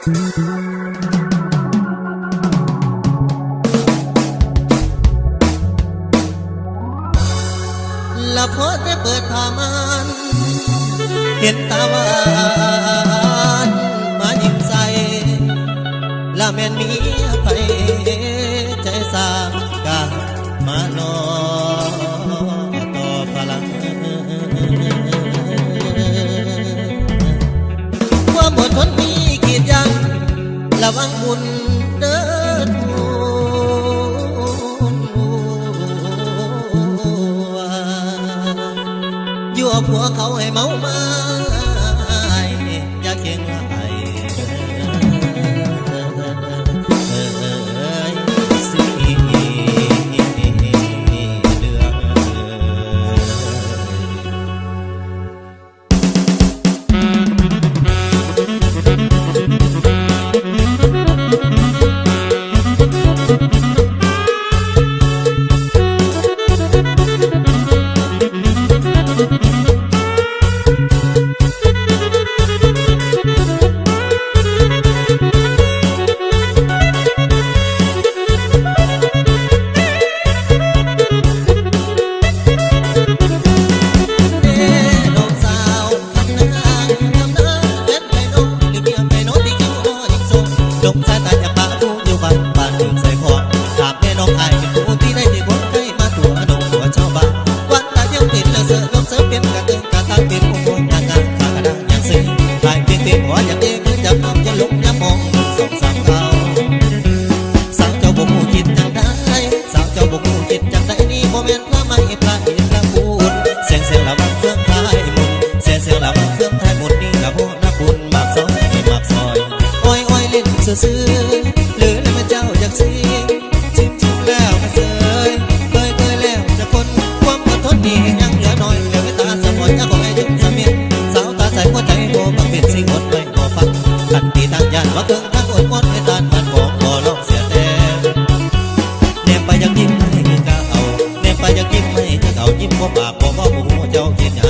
ละพอแต่เปิดผ้าม่านเห็นตาหวานมายิ้มใส่ละแม่นมีไปใจสามกามาโนต่อพลังความอดทนมีขีดยังระวังบุญเดินยั่วผัวเขาให้เมาไม้อย่าเก่งไอ้สิเลือกซื้อหรือแล้วมาเจ้าอยากซีชิมแล้วมาเสยเคยแล้วจะคนความอดทนนี่ยังเหลือน้อยเหลือตาสมองยังบอกให้ยุ่งสมิธสาวตาใสหัวใจโบบังเป็นสิ่งอดไว้บ่ฟังขันตีต่างยันว่าเกินทั้งอดมดให้ตานมันบอกบ่ลองเสียแต่แนมไปยังยิ้มให้เจ้าเอาแนมไปยังยิ้มให้เจ้าเอายิ้มบ่ปากบ่หูเจ้าเขียน